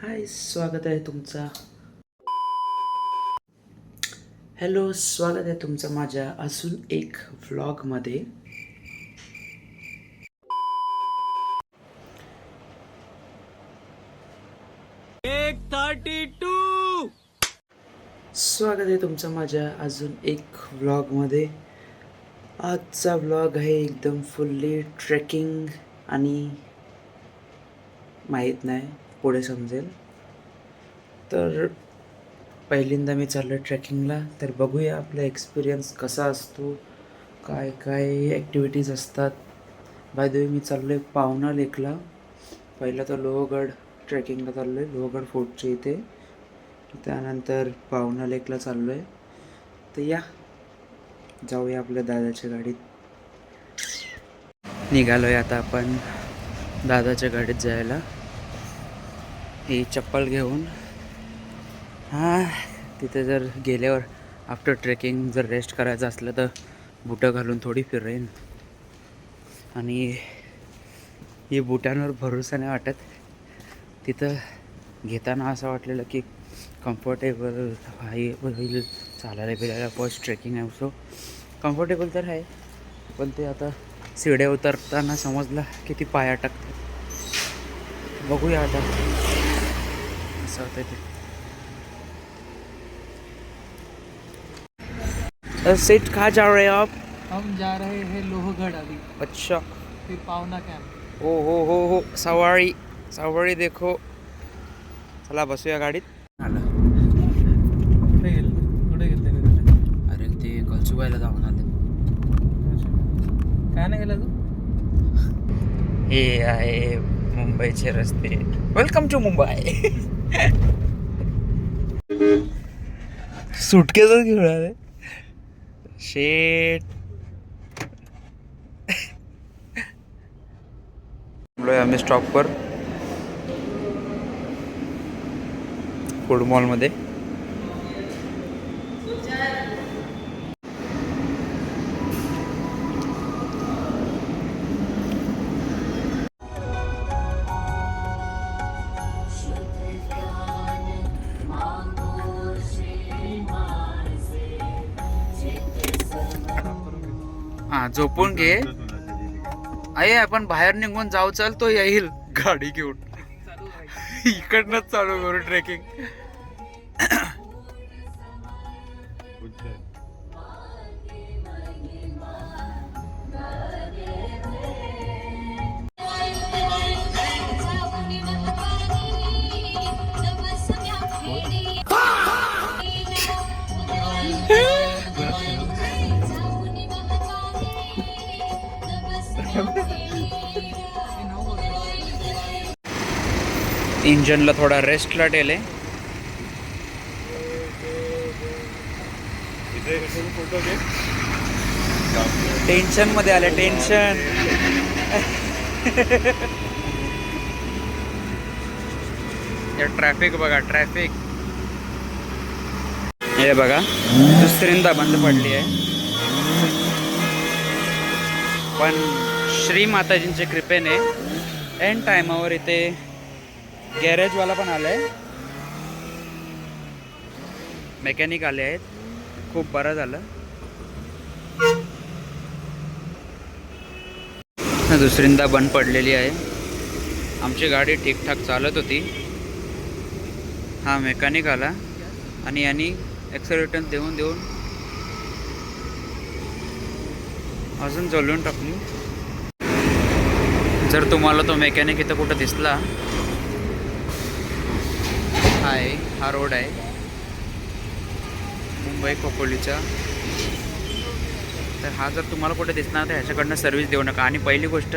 हाय, स्वागत आहे तुमचा. हॅलो, स्वागत आहे तुमचं माझ्या अजून एक व्लॉगमध्ये. स्वागत आहे तुमचं माझ्या अजून एक व्लॉगमध्ये. आजचा व्लॉग आहे एकदम फुल्ली ट्रेकिंग आणि माहीत नाही पुढे समजेल. तर पहिल्यांदा मी चाललो आहे ट्रेकिंगला, तर बघूया आपला एक्सपिरियन्स कसा असतो, काय काय ॲक्टिव्हिटीज असतात. बाय द वे मी चाललो आहे पावना लेकला. पहिला तर लोहगड ट्रेकिंगला चाललो आहे, लोहगड फोर्टच्या इथे. त्यानंतर पावना लेकला चाललो आहे. तर या जाऊया आपल्या दादाच्या गाडीत. निघालो आहे आता आपण दादाच्या गाडीत जायला. ही चप्पल घेऊन तिथे जर गेल्यावर आफ्टर ट्रेकिंग जर रेस्ट करायचं असलं तर बुटं घालून थोडी फिरेन. आणि ही बुटांवर भरोसा नाही वाटत. तिथं घेताना असं वाटलेलं की कम्फर्टेबल होईल चालायला बिलायला. फर्स्ट ट्रेकिंग आहे सो कम्फर्टेबल तर आहे, पण ते आता शिड्या उतरताना समजलं किती पाया टाकतात. बघूया आता असं होतं ते. सेठ कहाँ जा रहे हैं आप? हम जा रहे हैं लोहगढ़ अभी, अच्छा. फिर पावना कैंप. हो सवारी सवारी देखो. चला बसूया गाडीत. आलं. कुठे गेलते मी तुझ्या? अरे ते कलसुबाईला जाऊन आले. काय नाही गेला तू? हे आहे मुंबईचे रस्ते. Welcome to Mumbai. सुटकेच घेऊन आले शेट. आम्ही स्टॉपवर फूड मॉलमध्ये. हा, झोपून घे. आहे आपण बाहेर निघून जाऊ. चल, तो येईल गाडी घेऊन. इकडनंच चालू करू ट्रेकिंग. इंजनला थोडा रेस्टला ठेवले. टेन्शन मध्ये आले, टेन्शन. ट्रॅफिक बघा, ट्रॅफिक हे बघा. दुसऱ्यांदा बंद पडली आहे, पण श्री माताजींच्या कृपेने एंड टायमावर इथे गॅरेजवाला पण आलाय, मेकॅनिक आले आहेत. खूप बरं झालं. दुसऱ्यांदा बंद पडलेली आहे. आमची गाडी ठीकठाक चालत होती. हा मेकॅनिक आला आणि यांनी ॲक्सेलरेटर देऊन देऊन अजून जळून टाकली. जर तुम्हाला तो मेकॅनिक इथं कुठं दिसला, हा रोड आहे मुंबई खोपोलीचा, तर हा जर तुम्हाला कुठे दिसणार तर ह्याच्याकडनं सर्व्हिस देऊ नका. आणि पहिली गोष्ट,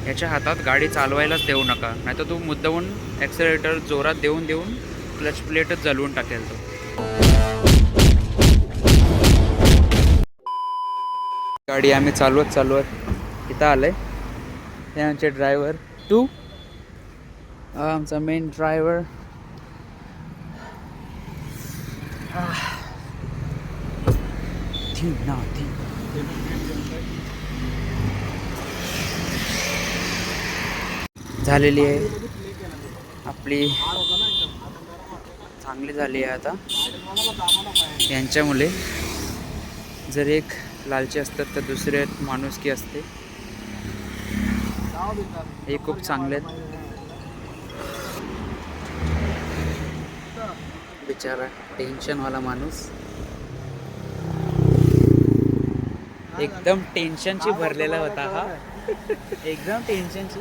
ह्याच्या हातात गाडी चालवायलाच देऊ नका, नाहीतर तो मुद्दामून ॲक्सेलरेटर जोरात देऊन देऊन क्लच प्लेटच जळवून टाकेल तो. गाडी आम्ही चालवत इथं आलंय. हे आमचे ड्रायव्हर टू, आमचा मेन ड्रायव्हर. झालेली आहे आपली चांगली झाली आहे आता यांच्यामुळे. जर एक लालची असतात तर दुसरे माणुसकी असते. हे खूप चांगले आहेत. बिचारा टेन्शनवाला माणूस, एकदम टेन्शनची भरलेला होता हा. एकदम टेन्शनची.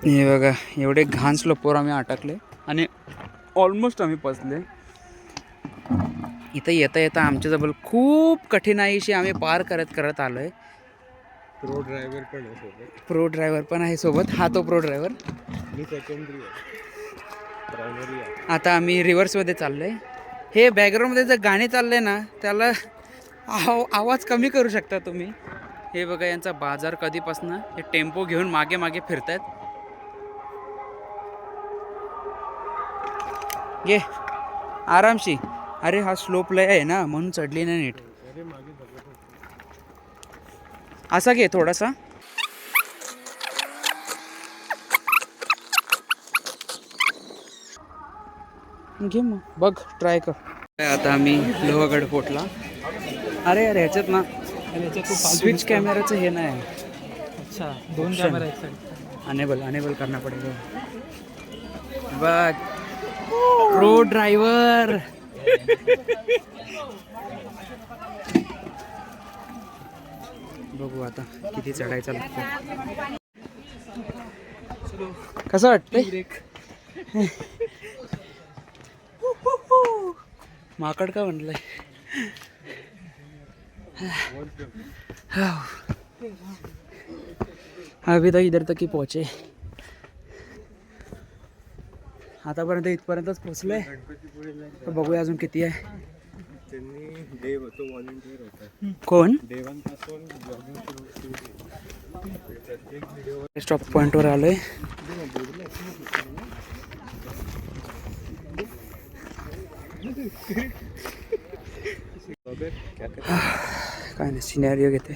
हे बघा एवढे घाण स्लोपवर आम्ही अटकले आणि ऑलमोस्ट आम्ही पोचले. इथं येता येता आमच्याजवळ खूप कठीणाईशी आम्ही पार करत आलो आहे. प्रो ड्रायव्हर पण आहे सोबत. प्रो ड्रायव्हर पण आहे सोबत. हा तो प्रो ड्रायव्हर. मी सेकंडरी आहे, प्रायमरी आहे. आता आम्ही रिव्हर्समध्ये चाललो आहे. हे बॅकग्राऊंडमध्ये जर गाणे चालले ना त्याला आवाज कमी करू शकता तुम्ही. हे बघा यांचा बाजार कधीपासून हे टेम्पो घेऊन मागे मागे फिरतायत. घे आरामशी. अरे हा स्लोप लय आहे ना म्हणून चढली नाही नीट. असा घे थोडासा. घे मग बघ ट्राय कर. आता आम्ही लोहगड पोटला. अरे यार ह्याच्यात ना स्विच कॅमेराचं हे नाही. अच्छा 2 कॅमेरा एक साइड. अनेबल करना पडेगा. बघ प्रो ड्रायव्हर. बघू आता किती चढायचं लागतं. कसं वाटतंय? माकड का म्हणलंय? अभी तो इधर तक ही पहुंचे. आतापर्यंत इथपर्यंतच पोहोचलोय. तर बघूया अजून किती आहे. त्यांनी देव तो व्हॉलंटियर होता. कोण? देवांपासून जॉगिंग सुरू. स्टॉप पॉइंटवर आलोय. काय नाही सिनेरियो घेते.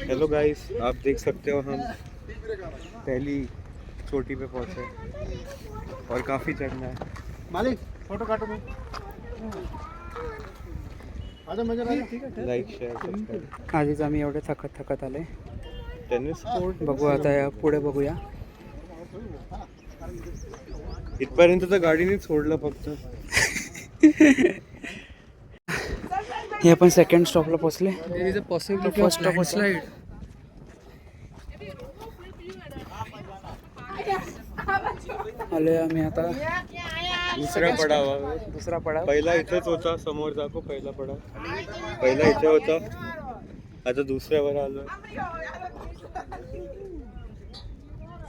हेलो गाइस, आप देख सकते हो हम पहली चोटी पे पहुंचे और काफी चढ़ना है. मालिक फोटो काटो मैं. Like share subscribe. आधीच आम्ही एवढे थकत आले. टेनिस कोर्ट बघू आता या पुढे बघूया. इथपर्यंत तर गाडीनेच सोडलं फक्त. हे आपण सेकंड स्टॉपला पोहोचले. There is a possibility first of stop slide. आलोय आम्ही आता दुसरा पडाव. दुसरा पडाव. पहिला इथेच होता, समोर दाखव. पहिला पडाव पहिला इथे होता, आता दुसऱ्यावर आलो.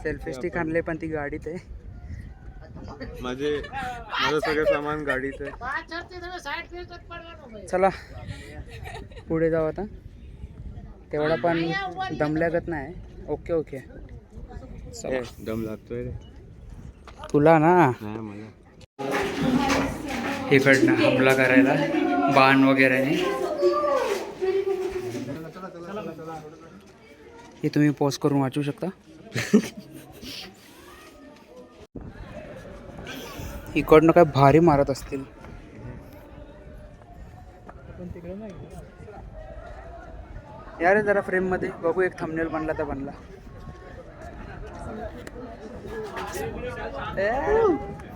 सेल्फी स्टिक आणले पण ती गाडीत आहे. माझं सगळं सामान गाडीत आहे. चला पुढे जाऊ आता. तेवढा पण दमल्यागत नाही. Okay okay. दम लागतोय रे तुला ना. नाही मला. इकडनं हमला करायला बाण वगैरेने. हे तुम्ही पॉज करून वाचू शकता. इकडनं काय भारी मारत असतील. यार जरा फ्रेम मध्ये बघू. एक थंबनेल बनला तर बनला.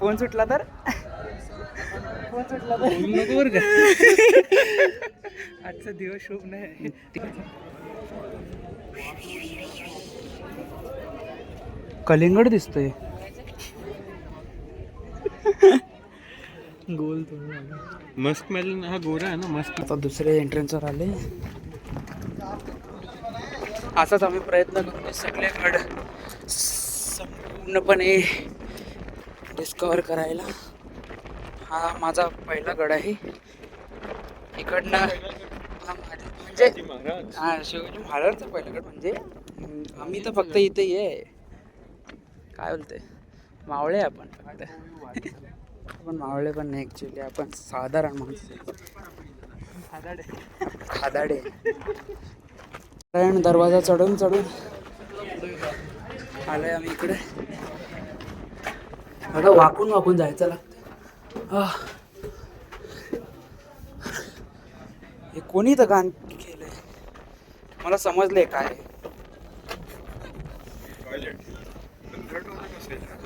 फोन सुटला तर नको बरं का. आजचा दिवस शुभ नाही. कलिंगड दिसतोय. गोल तो मस्क मेलन हा गोरा आहे ना. मस्क. आता दुसरे एंट्रन्सवर आले. असाच आम्ही प्रयत्न करतो सगळे गड संपूर्णपणे डिस्कवर करायला. हा माझा पहिला गड आहे. इकडनं म्हणजे हा शिवाजी महाराजांचा पहिला गड. म्हणजे आम्ही तर फक्त इथे ये काय बोलते मावळे आपण फक्त आपण मावळे पण नाही ॲक्च्युली, आपण साधारण माणसं खादाडे. नारायण दरवाजा चढून आलोय आम्ही इकडे. आता वाकून जायचं लागतं. हे कोणी तर गाण केलंय मला समजलंय काय.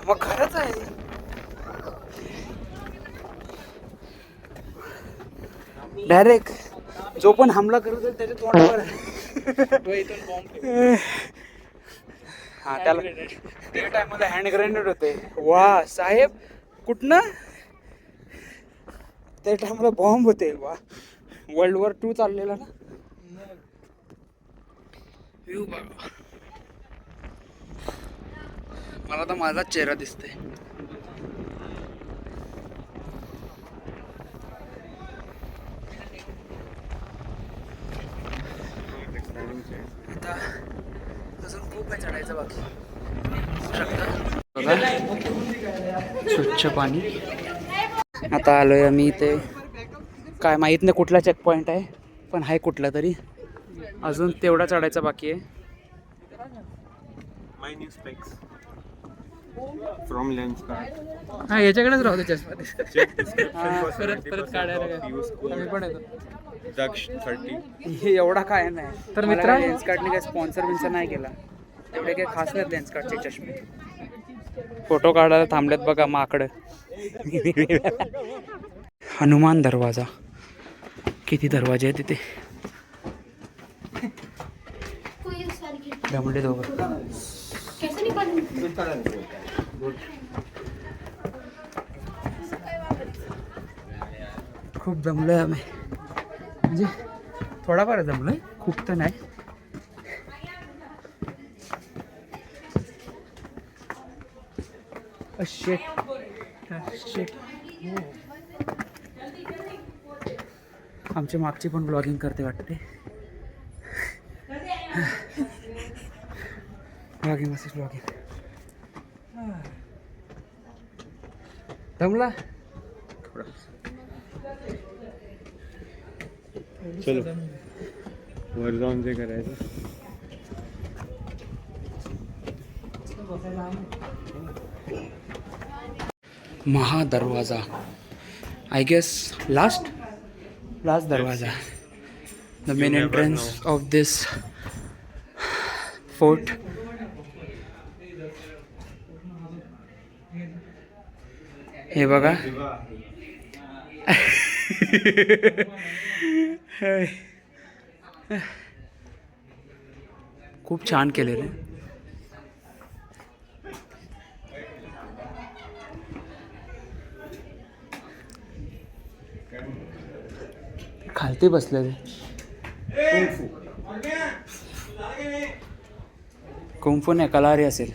मग खरंच आहे. डायरेक्ट जो पण हमला करत असेल त्याच्या तोंडावर हा त्याला ते टाइममध्ये हँड ग्रेनेड होते. वा साहेब कुठनं त्या टाइमला बॉम्ब होते. वा World War II चाललेला ना. व्ह्यू बघा, मला तर माझाच चेहरा दिसतोय. आता अजून खूप आहे चढायचं बाकी. बघा स्वच्छ पाणी. आता आलोय आम्ही इथे, काय माहीत नाही कुठला चेक पॉईंट आहे, पण आहे कुठला तरी. अजून तेवढा चढायचा बाकी आहे. My new specs from Lenskart. हा याच्याकडेच राहू दे चष्मा. Check description for परत 70% काढायला off. काय. Use आम्ही code पण येतो. Daksh 30. हे एवढा काय नाही. तर मित्रांनो- लेन्सकार्टने काय स्पॉन्सर बिन्सर नाही केला. एवढे काही खास नाहीत लेन्सकार्टचे चष्मे. फोटो काढायला थांबलेत बघा माकडं. हनुमान दरवाजा. किती दरवाजे आहेत तिथे. दमले दोघं. खूप दमलोय आम्ही, म्हणजे थोडाफार जमलोय, खूप तर नाही. शिट. आमच्या मागची पण ब्लॉगिंग करते वाटते. ब्लॉगिंग मस्त ब्लॉगिंग. दमला. चलो वर जाऊन जे करायचं. महादरवाजा, आय गेस लास्ट दरवाजा. The main entrance of this fort. हे बघा. खूप छान केलेलं आहे. खालती बसलेले कुंफू नाही, कलारी असेल.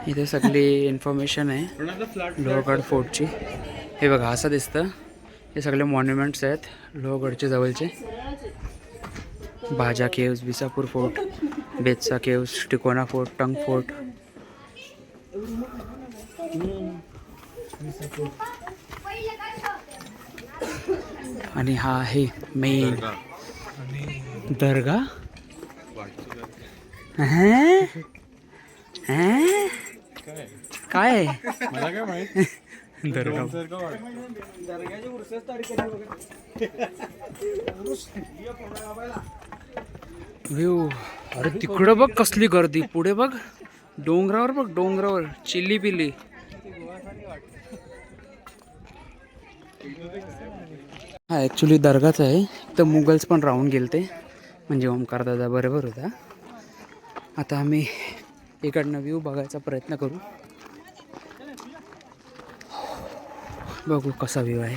इथे सगळी इन्फॉर्मेशन आहे लोहगड फोर्टची. हे बघा असं दिसतं. हे सगळे मॉन्युमेंट्स आहेत लोहगडच्या जवळचे. Bhaja caves, Visapur fort, Bedsa caves, Tikona fort, Tung fort. आणि हा आहे मेन दर्गा. काय मला काय माहित. दर्गा व्ह्यू. अरे तिकडं बघ कसली गर्दी. पुढे बघ डोंगरावर बघ, डोंगरावर चिल्ली पिल्ली. हा ॲक्च्युली दर्गाच आहे. तर मुघल्स पण राहून गेलते, म्हणजे ओमकार दादा बरोबर होता. आता आम्ही इकडनं व्ह्यू बघायचा प्रयत्न करू. बघू कसा व्ह्यू आहे.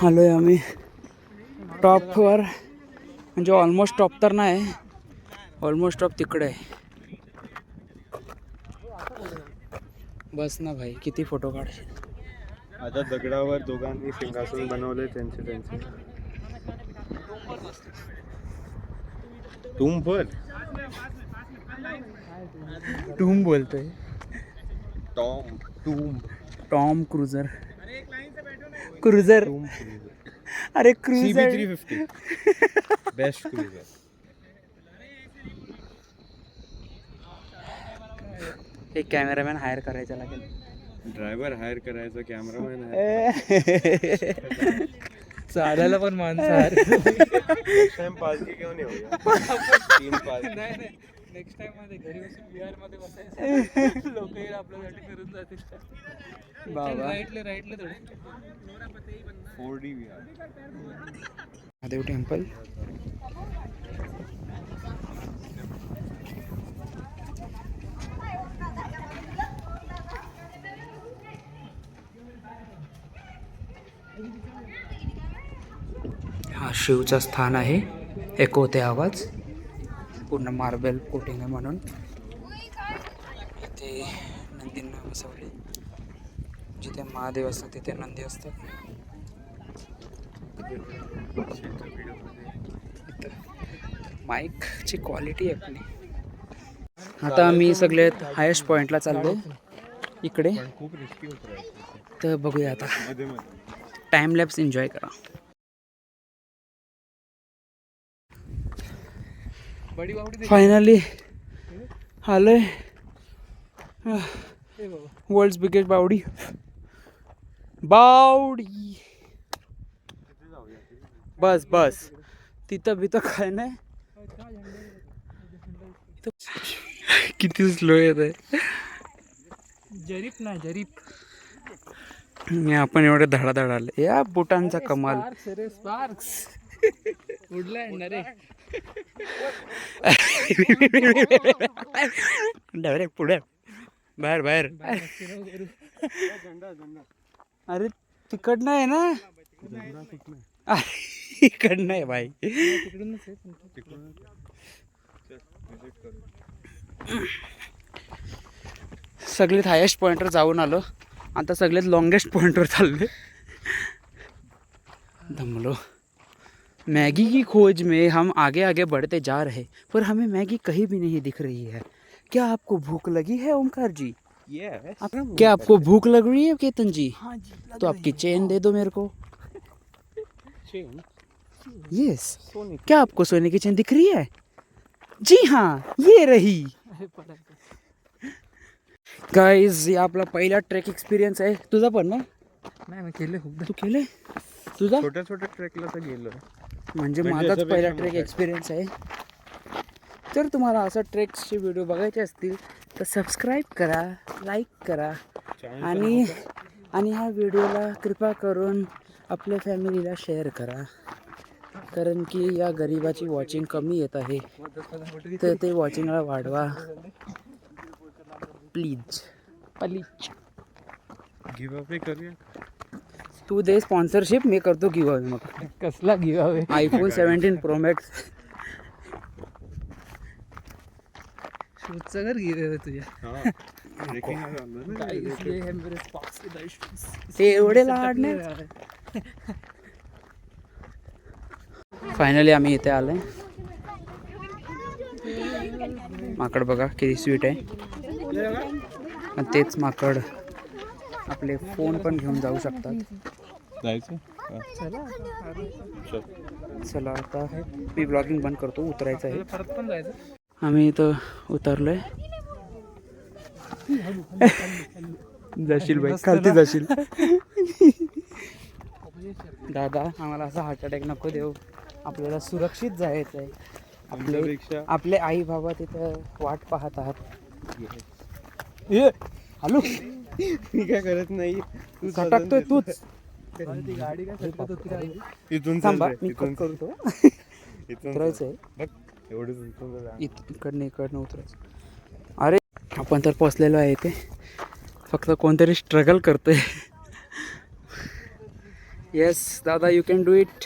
आलोय आम्ही टॉपवर, म्हणजे ऑलमोस्ट टॉप तर नाही, ऑलमोस्ट टॉप तिकडे आहे. बस ना भाई, किती फोटो काढशील. आता दगडावर दोघांनी सिंहासन बनवले त्यांचे. तुम पण टूम बोलतोय. Tom Tom cruiser. क्रूझर. अरे क्रूझर. CB350 best cruiser. एक कॅमेरामॅन हायर करायचा लागेल. ड्रायव्हर हायर करायचा, कॅमेरामॅन चालायला पण माणसं टाइम पालखी घेऊन येऊया. 3 पालखी. नाही नेक्स्ट टाइम मध्ये घरी बसून बिहार मध्ये बसायचं. लोक येईल आपल्यासाठी फिरून जातील. बाबा राईटले थोडे 4D विहार. महादेव टेम्पल. हा शिवचं स्थान आहे. एको होते आवाज. पूर्ण मार्बल कोटिंग आहे म्हणून. इथे नंदींना बसवले. जिथे महादेव असतात तिथे नंदी असतात. माईकची क्वालिटी आहे आपली. आता आम्ही सगळ्यात हायेस्ट पॉईंटला चाललो इकडे. पण खूप रिस्की होत राहायचं तर बघूया आता. मध्ये. टाइम लॅप्स एन्जॉय करा. फायनली आलोय वर्ल्ड्स बिगेस्ट बावडी. बस तिथं बिथं काय नाही. किती स्लो येत आहे. जरीप आपण एवढे धडाधड आले. या बुटांचा कमाल. स्पार्क्स उडलाय ना रे. डायरेक्ट पुढे बाहेर. अरे तिकडनं आहे ना. इकडनं आहे भाई. सगळ्यात हायेस्ट पॉइंटवर जाऊन आलो. आता सगळ्यात लॉंगेस्ट पॉइंटवर चालले. दमलो. मैगी की खोज में हम आगे बढ़ते जा रहे, पर हमें मैगी कहीं भी नहीं दिख रही है. क्या आपको भूख लगी है ओमकार जी? क्या आपको भूख लग रही है केतन जी? हाँ जी. तो आपकी चेन दे दो मेरे को. यस. क्या आपको सोने की चेन दिख रही है? जी हाँ, ये रही. गाइस, ये आपला पहिला ट्रेक एक्सपिरियन्स आहे. तुझा पण ना? नाही मी केले खूप. तू केलंय? तुझा छोट्या ट्रेकला तर गेलो. म्हणजे म्हणजे माझाच याच्यापेक्षा पहिला मोठा ट्रेक आहे. एक्सपिरियन्स आहे. जर तुम्हाला असा ट्रेक्सचे व्हिडिओ बघायचे असतील तर सबस्क्राईब करा, लाईक करा आणि ह्या व्हिडिओला कृपा करून आपल्या फॅमिलीला शेअर करा. कारण की या गरिबाची वॉचिंग कमी येत आहे, तर ते वॉचिंगला वाढवा प्लीज. गिव्ह अवे करूया. तू दे स्पॉन्सरशिप, मी करतो गिव्ह अवे. मग कसला give away? iPhone 17 Pro Max. शूजचा घर गिव्ह अवे तुझ्या. ते एवढे लाड नाही. फायनली आम्ही इथे आलोय. माकड बघा किती स्वीट आहे. आणि तेच माकड आपले फोन पण घेऊन जाऊ शकतात. जायचं. चला आता मी ब्लॉगिंग बंद करतो. उतरायचं आहे. परत पण जायचं. आम्ही इथं उतरलोय. जाशील बाई, खालती जाशील. दादा आम्हाला असा हार्ट अटॅक नको देऊ. आपल्याला सुरक्षित जायचं आहे. आपले आई बाबा तिथं वाट पाहत आहात. हॅलो, मी काय करत नाही. तू सटकतोय तूच. गाडी काय सटकत होती. इथून थांबा मी कट करतो. उतरायचं आहे. इकडनं उतरायचं. अरे आपण तर पोचलेलो आहे इथे. फक्त कोणतरी स्ट्रगल करतोय. येस दादा, यू कॅन डू इट.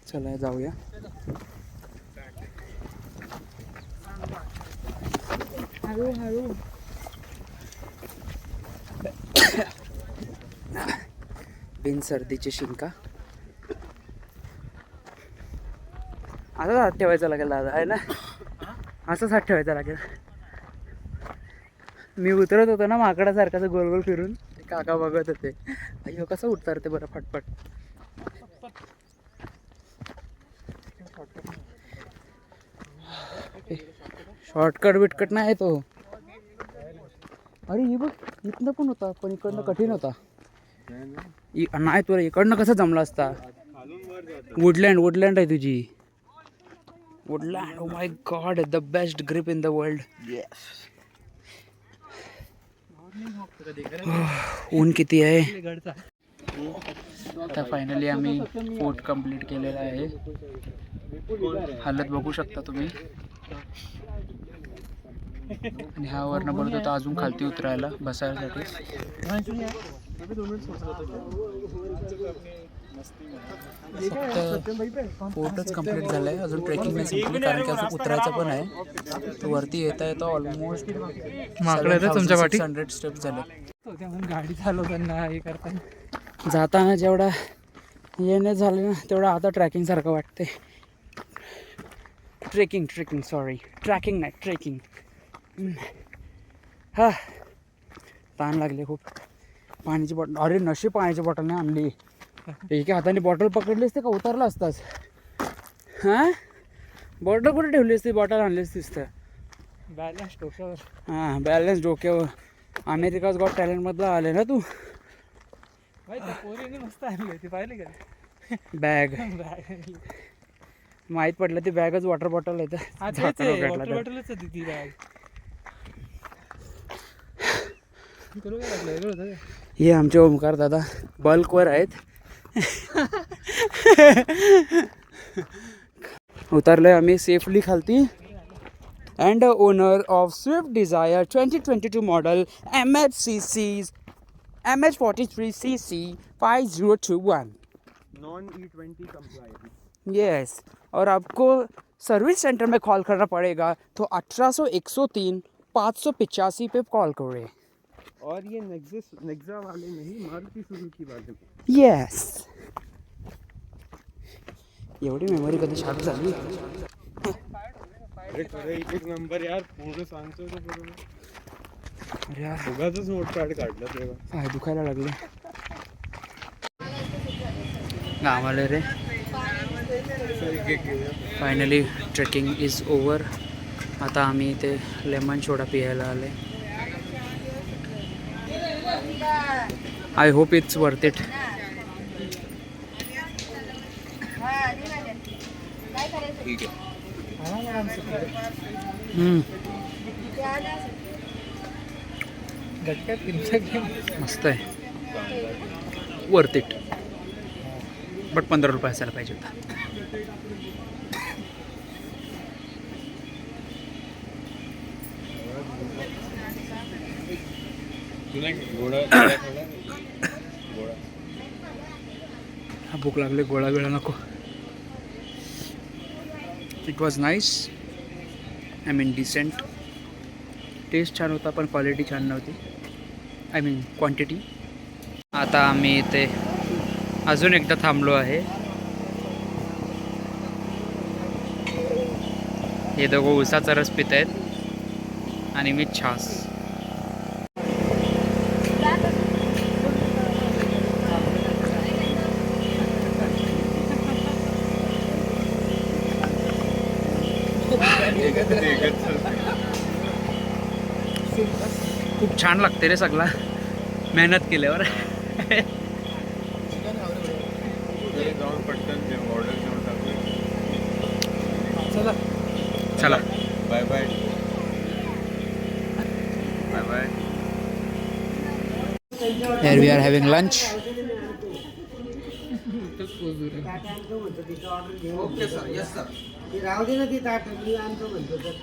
चला जाऊया. बिन सर्दीची शिंका. असंच हात ठेवायचा लागेल दादा आहे ना, असंच हात ठेवायचा लागेल. मी उतरत होतो ना माकडासारखं गोल गोल फिरून, ते काका बघत होते अय्यो कसं उतरते बरं फटफट. शॉर्टकट बिटकट नाही तो. अरे हे बघ इथनं पण होता, पण इकडनं कठीण होता. नाही तुला इकडनं कसं जमला असता. वुडलँड आहे तुझी. Woodland. Oh my God, the best grip in the world. ऊन किती आहे. आता फायनली आम्ही फोर्ट कंप्लीट केलेला आहे. हालत बघू शकता तुम्ही. आणि हा वरनं बोलत होता अजून खालती उतरायला बसायसाठी. फक्त फोर्टच कंप्लीट झालं आहे, अजून ट्रेकिंग नाही संपली कारण की अजून उतरायचं पण आहे. तो वरती येता येता ऑलमोस्ट 600 स्टेप्स झाले. गाडी चालवताना हे करताना जाताना जेवढा येणे झाले ना तेवढा आता ट्रॅकिंग सारखं वाटते. ट्रेकिंग नाही ट्रेकिंग. हा ताण लागले खूप. पाण्याची बॉटल, अरे नशीब पाण्याची बॉटल नाही आणली. एका हाताने बॉटल पकडली असते का उतरला असताच. हां बॉटल कुठे ठेवली असती, बॉटल आणली असतीस तर. बॅलन्स डोक्यावर. हां बॅलन्स डोक्यावर. अमेरिकाज गॉट टॅलेंटमधला आले ना तू. पोरीने मस्त आणली होती पाहिली का बॅग. माहीत पडलं ती बॅगच वॉटर बॉटल आहे वॉटर बॉटलच होती ती बॅग. हे आमचे ओमकार दादा बल्कवर आहेत. उतरलोय आम्ही सेफली खालती. And owner of Swift Dzire 2022 model MH43cc 5021 non E20 compliant. Yes. और आपको सर्विस सेंटर में कॉल करना पड़ेगा तो 1800 103 585 पे कॉल करें. और ये नेक्सा वाले नहीं, मारुति सुजुकी वाले. येस. एवढी मेमरी कधी शार्प झाली. अरे खरं एक नंबर यार, पूर्ण सांगतो तो बरोबर. अरे यार उगाचच नोट कार्ड काढलं तेव्हा. पाय दुखायला लागले. गावाला रे. Finally trekking is over. आता आम्ही इथे लेमन सोडा पियायला आले. I hope it's worth it. ठीक आहे. मस्त आहे. Worth it. बट 15 रुपये असायला पाहिजे होता. भूक लागले, गोळा वेळा नको. It was nice. I mean decent. Taste छान होता पण क्वालिटी छान नव्हती. I mean quantity. आता आम्ही इथे अजून एकदा थांबलो आहे. हे दोघं उसाचा रस पित आहेत आणि मी छास. खूप छान लागते रे सगळा मेहनत केल्यावर. जाऊन पटकन ऑर्डर घेऊन टाकले. चला bye bye. Bye bye. Here we are having lunch. Okay sir. Yes sir. राहू दे ना ती ताट, मी आणतो म्हणतो तर.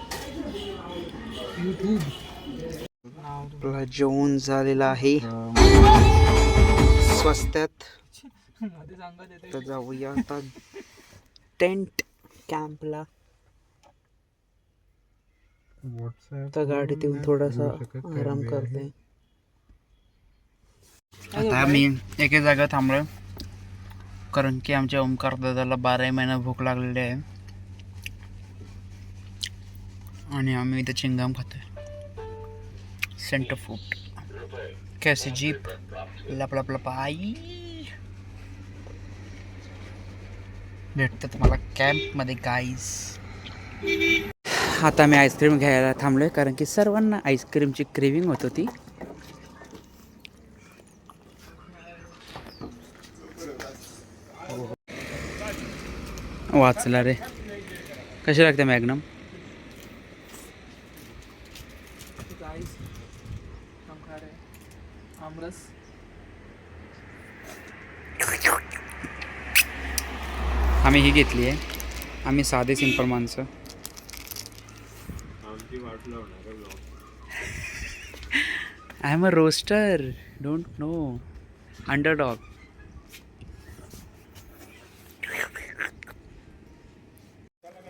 आपला जेवण झालेला आहे स्वस्तात. तर जाऊया आता टेंट कॅम्पला. व्हॉट्सॲप तर गाडीत येऊन थोडासा आराम करते. आता आम्ही एके जागा थांबलोय कारण की आमच्या ओमकार दादाला 12 महिना भूक लागलेली आहे आणि आम्ही इथं चिंगाम खातोय. सेंटर फूड कॅसी जीप लप लप लप आई भेटतात मला कॅम्पमध्ये गाईज. आता मी आईस्क्रीम घ्यायला थांबलोय कारण की सर्वांना आईस्क्रीमची क्रेविंग होत होती. वाचला रे. कशी लागते मॅग्नम? गाइस हम खा रहे हैं आमरस. आम्ही ही घेतली आहे. आम्ही साधे सिंपल माणसं. I am a roster. Don't know. Underdog.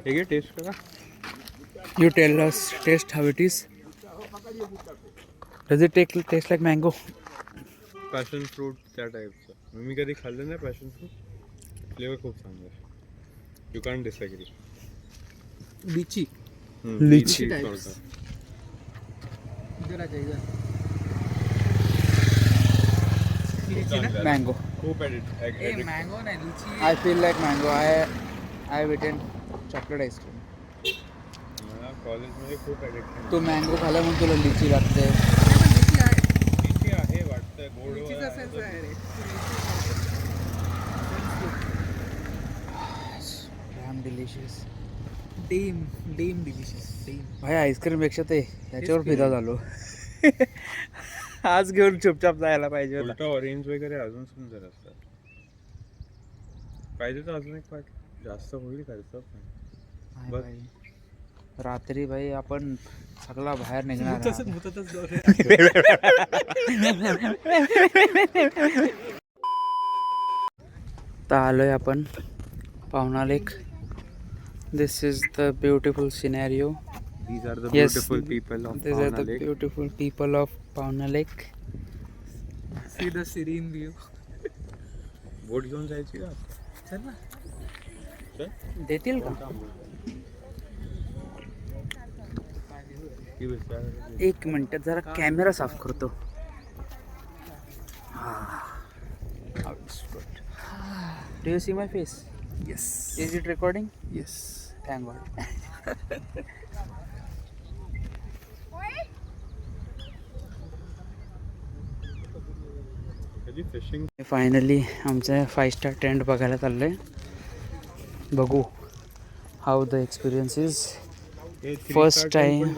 ठीक आहे, टेस्ट करा. You tell us taste how it is. Does it taste like mango? Passion fruit त्या टाईपचं. मी कधी खाल्लं नाही पॅशन फ्रूट. फ्लेवर खूप चांगला आहे. You can disagree. लीची लीची types. इधर आ जा इधर. लीची ना? mango. खूप ए मँगो नाही लीची. I feel like mango. I have eaten chocolate ice cream. मला कॉलेजमध्ये खूप ॲडिक्शन. तू मँगो खाला म्हणून तुला लिची लागते. लीची आहे. लीची आहे वाटतं गोड. लीचीचा सेन्स आहे रे. Damn delicious. डेम डिलिशियस डेम. भाई आईस्क्रीम पेक्षा ते त्याच्यावर फिदा झालो. आज घेऊन चुपचाप जायला पाहिजे होता. उलटा ऑरेंज वगैरे अजून सुंदर असतात. पाहिजे तर अजून एक पाठ जास्त होईल खर्च. नाही बघ. भाई. रात्री भाई आपण सगळा बाहेर निघणार आहोत. मुततच जाऊ. तर आलोय आपण Pavana lake. This is the beautiful scenario. These are the Yes. beautiful people of These are Pawana the Lake. beautiful people of Pauna Lake. See the serene view. Boat घेऊन जायची का? चल ना. देतील का? ती विचार. एक मिनिट जरा कॅमेरा साफ करतो. Do you see my face? Yes is it recording? Yes. Thank God. कधी फिशिंग. फायनली आमचं 5 स्टार टेंट बघायला चाललंय. बघू how the experience is. First time.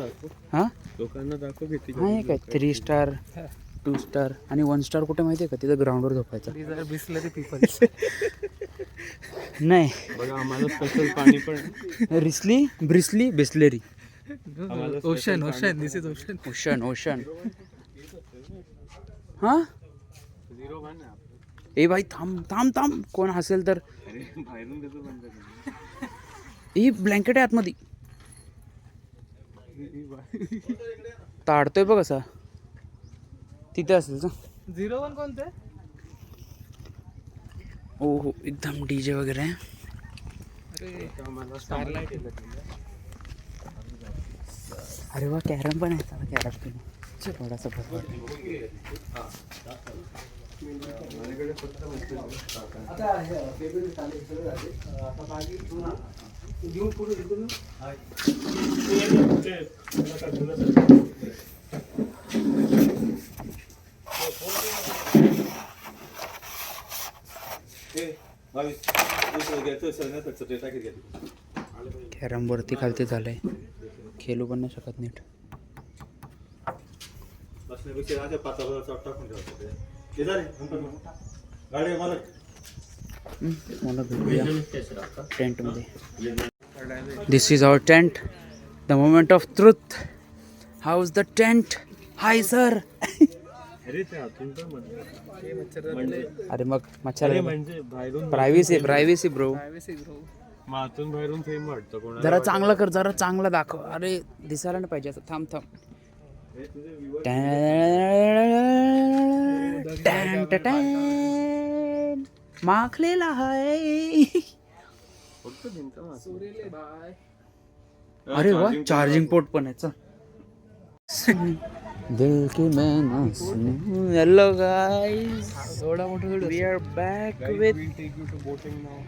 हां लोकांना दाखव किती. हां हे काय 3 स्टार 2 स्टार आणि 1 स्टार कुठे माहिती आहे का? तिथं ग्राउंडवर झोपायचं. These are Bisleri peoples. नाही बघा आम्हाला स्पेशल पाणी पण. Bisleri Bisleri. Ocean ocean this is ocean. Ocean ocean. हां ए भाई थांब थांब थांब. कोण हसेल तर. बाहेरून कसं बंद. ही ब्लँकेट आहे आतमध्ये. ताडतोय बघ असा. तिथे असेल का? 01 कोणते? हो हो एकदम डीजे वगैरे आहे. अरे स्टारलाइट. अरे वा कॅरम पण आहे. चला कॅरम खेळू. थोडासा भरपूर. कॅरम वरती खालती झालंय. खेळू पण नाही शकत नीट. मला भेटूया टेंटमध्ये. This is our tent. The moment of truth. How is the tent? Hi sir. अरे ते आतून पण म्हणतात. अरे मग मच्छर. म्हणजे बाहेरून प्रायव्हसी ब्रो. Privacy bro. आतून बाहेरून सेम वाटतं कोणाला जरा चांगलं कर, जरा चांगलं दाखव. अरे दिसायला नाही पाहिजे असं. थांब थांब. टॅन टॅन माखलेला आहे. अरे वा, चार्जिंग पोर्ट पण आहे. चल. दिल की मैं हेलो गाइस, एवढा मोठा we are back with We'll take you to boating now.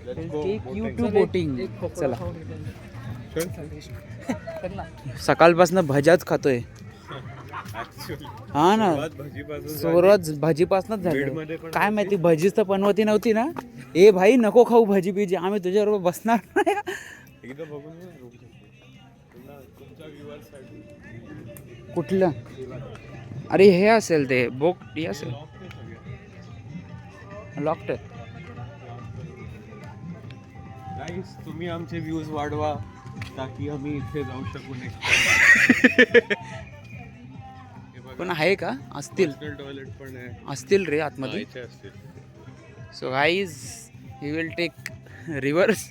Let's take go you boating. To boating. चला. चल. सकाळपासून भज्याच खातोय. Actually, हा ना, सुरुवात भाजीपासून झाली. सुरुवात भाजीपासूनच बीडमध्ये झाली. पण काय माहिती भजीच तर बनवती नव्हती ना. ए भाई नको खाऊ भाजी बिजी, आम्ही तुझ्याबरोबर बसणार नाही. एकदा बघून ये, रोखू शकतो. तुमच्या viewers साठी. कुठलं? अरे हे असेल ते बोक, हे असेल लॉक्ड. गाईस, तुम्ही आमचे व्ह्यूज वाढवा ताकी आम्ही इथे जाऊ शकू नेक्स्ट. पण आहे का? असतील टॉयलेट पण आहे. असतील रे आतमध्ये. इथे असतील. So guys he will take reverse,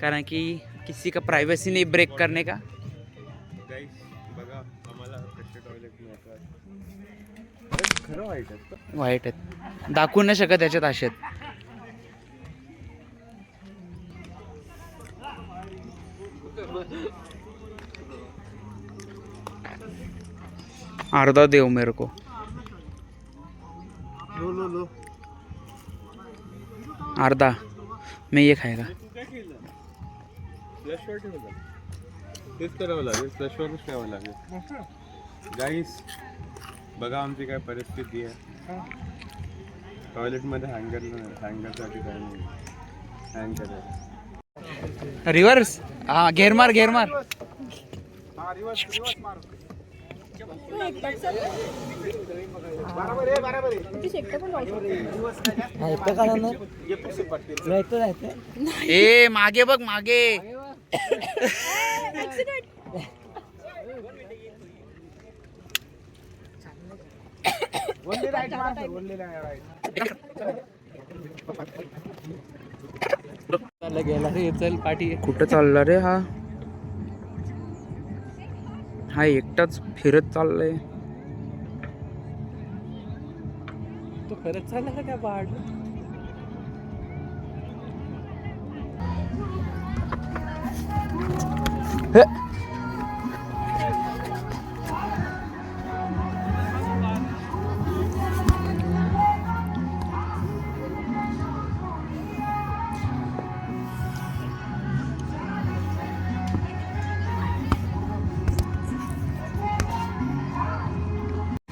कारण की किसी का प्राइवेसी नहीं ब्रेक करने का. गाईस बघा, आम्हाला कसे टॉयलेट मिळतात. खरं वाईट आहे का? वाईट आहेत, दाखवू नाही शकत त्याच्यात असेत. अर्धा देव मेरे को. लो. अर्धा मैं ये खाएगा. फ्लॅशवर ठेवलं. तेच करावं लागेल, फ्लॅशवरच ठेवावं लागेल. गाईस बघा आमची काय परिस्थिती आहे. टॉयलेटमध्ये हँगरसाठी काय नाही. हँग करायला. रिवर्स. हाँ घेर मार घेर मार. ए मागे बघ मागे. गेला रे, चल पाठी. कुठं चालला रे हा? हा एकटाच फिरत चाललाय. तो खरंच चालला का त्या पहाड?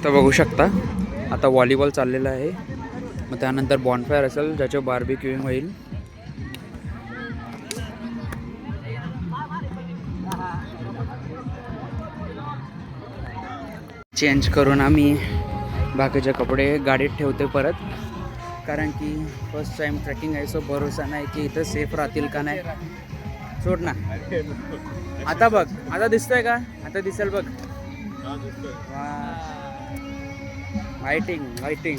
तर बघू शकता आता व्हॉलीबॉल चाललेला आहे. मग त्यानंतर बॉनफायर असेल ज्याच्यावर बार्बिक्यूइंग होईल. चेंज करून आम्ही बाकीचे कपडे गाडीत ठेवते परत, कारण की फर्स्ट टाइम ट्रेकिंग आहे. सो भरोसा नाही की इथं सेफ राहतील का नाही. सोड ना. आता बघ, आता दिसतोय का? आता दिसेल बघ. लाइटिंग.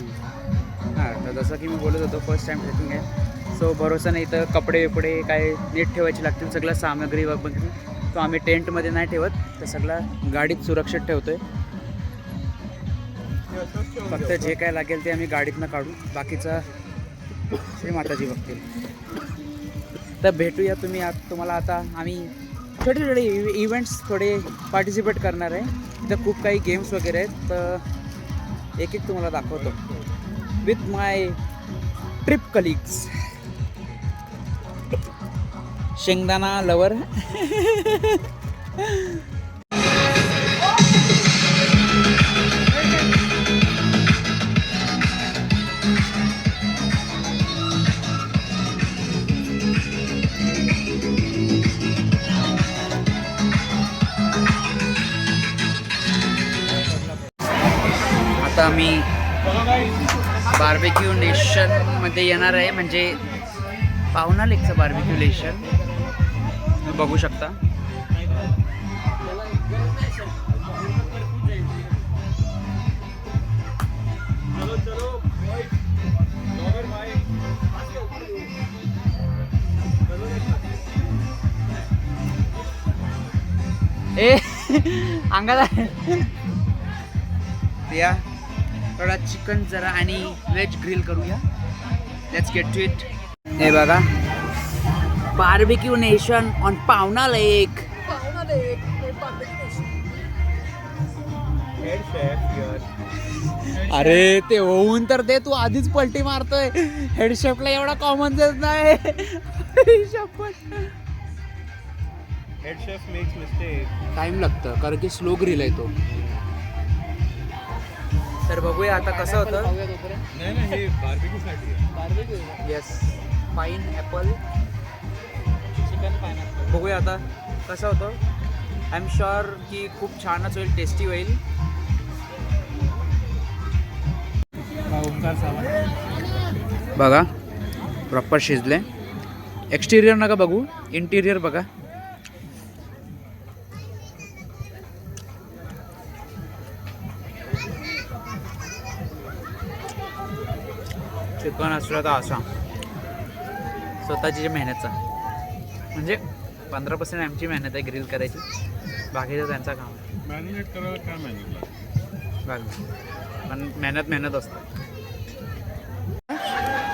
हां, तर जसं की मी बोलत होतो फर्स्ट टाइम ट्रेकिंग आहे. सो भरोसा नाही, तर कपडे बिपडे काय नीट ठेवायचे लागतील. सगळं सामग्री वगैरे तो आम्ही टेंटमध्ये नाही ठेवत, तर सगळं गाडीत सुरक्षित ठेवतोय. फक्त जे काय लागेल ते आम्ही गाडीतनं काढू, बाकीचा श्री माताजी बघतील. तर भेटूया. तुम्हाला आता आम्ही छोटे इव्हेंट्स थोडे पार्टिसिपेट करणार आहे. तर खूप काही गेम्स वगैरे आहेत, तर एक तुम्हाला दाखवतो विथ माय ट्रिप कलिग्स. शेंगदाणा लवर. आता आम्ही बार्बेक्यू नेशनमध्ये येणार आहे, म्हणजे पाहुणा लेकचं बार्बेक्यू नेशन बघू शकता. अंगात आहे. या थोडा चिकन जरा आणि व्हेज ग्रिल करूया. Let's get to it. हे बघा, बार्बिक्यू नेशन ऑन पावना लेक. हेड शेफ यार. अरे ते होऊन तर ते तू आधीच पलटी मारतोय. हेड शेफला एवढा कॉमन सेन्स नाही. Head chef makes mistake. Time लागतं कारण की स्लो ग्रिल आहे तो. तर बघूया आता कसं होतं. नाही ना, हे बार्बिक्यूसाठी आहे. येस, पाईन ॲपल चिकन पायनॅपल. बघूया आता कसं होतं. आय एम शुअर की खूप छानच होईल, टेस्टी होईल. ओंकार सावंत. बघा प्रॉपर शिजले. एक्सटिरियर नका बघू, इंटिरियर बघा. चिकन असला तर असा स्वतःची मेहनतचा, म्हणजे 15% आमची मेहनत आहे ग्रिल करायची, बाकीचं त्यांचा काम आहे. मॅरिनेट करायला काय मेहनत लागते? पण मेहनत असते.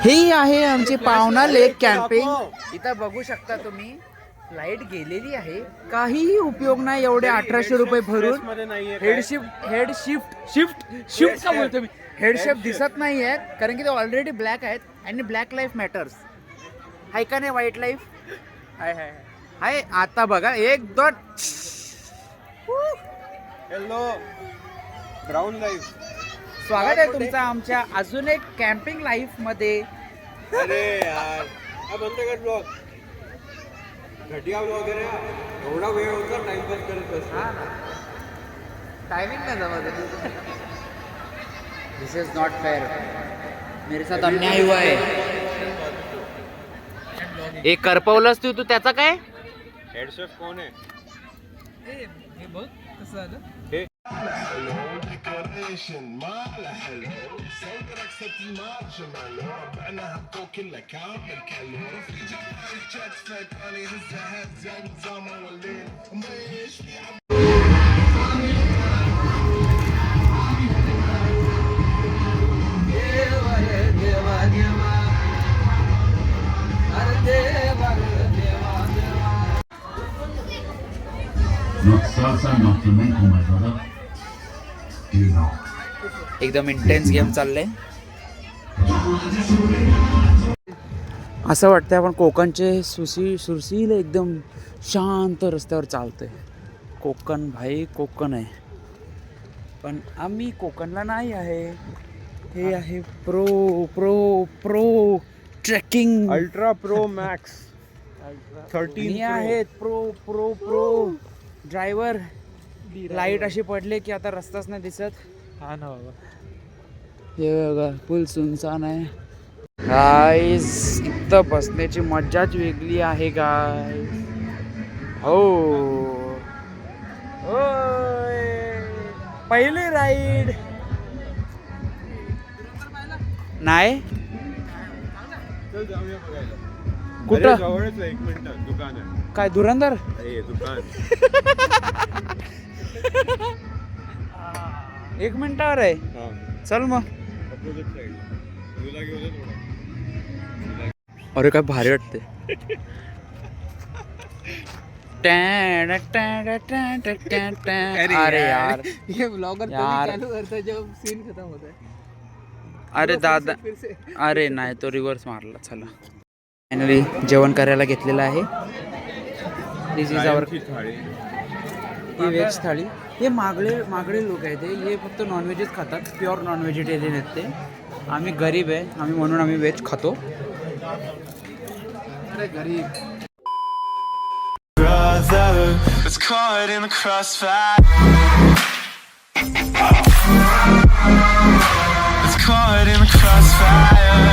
हे आहे आमची पावना लेक कॅम्पिंग. इथं बघू शकता तुम्ही, लाईट गेलेली आहे, काहीही उपयोग नाही एवढे 1800 रुपये भरून. शिफ्ट का बोलतो मी, हेडशेप दिसत नाही आहेत कारण की ते ऑलरेडी ब्लॅक आहेत. आणि ब्लॅक लाईफ मॅटर्स आहे का नाही, व्हाईट लाईफ आहे. आता बघा एक दोन. Hello brown life. स्वागत आहे तुमचं आमच्या अजून एक कॅम्पिंग लाईफ मध्ये. अरे यार, हा बंद कर ब्लॉग. घटिया ब्लॉग आहे रे. एवढा वेळ होता टाइमपास करत बसतो. टाइमिंग का जमा. दिस इज नॉट फेअर. मेरे साथ अन्याय हुआ है. एक करपवलंस तू त्याचा काय. हेड शेफ कोण आहे? हे बघ कसं झालं. हे ديكوريشن ماله حلو صورك ست المارشميلو بعناها بكل كامل كلو رفيجك كتفك اني هزه هزه نظامه والليل مش Not salsa, not flamenco, my brother. You know. एकदम इंटेन्स गेम चालले. असं वाटतंय आपण कोकणचे सुशील एकदम शांत रस्त्यावर चालतोय. कोकण भाई कोकण आहे, पण आम्ही कोकणला नाही आहे. हे आहे pro pro pro trekking. Ultra pro max 13 हे आहेत pro pro pro driver. Light अशी पडली की आता रस्ताच नाही दिसत. हा ना बाबा. हे बघा फुल सुनसान आहे. गाईस इथं बसण्याची मज्जाच वेगळी आहे गाईस. हो पहिली राईड नाही. चल जाऊया बघायला. कुठं? जवळच आहे, 1 मिनिट दुकान आहे. काय धुरंधर. अरे दुकान 1 मिनिटावर आहे. हा चल मग. अपोजिट साइड तुला घेऊन ये थोडा. अरे काय भारी वाटते. अरे यार ये ब्लॉगर यार. चालू करता है जब सीन खत्म होता है. अरे दादा, अरे नाही तो रिव्हर्स मारला. चला फायनली जेवण करायला घेतलेलं आहे. दिस इज आवर थाळी. ही व्हेज थाळी. हे मागळे लोक आहेत हे फक्त नॉनव्हेजच खातात. प्युअर नॉन व्हेजिटेरियन आहेत ते. आम्ही गरीब आहे म्हणून आम्ही व्हेज खातो. अरे गरीब. It's caught in the crossfire. It's caught in the crossfire.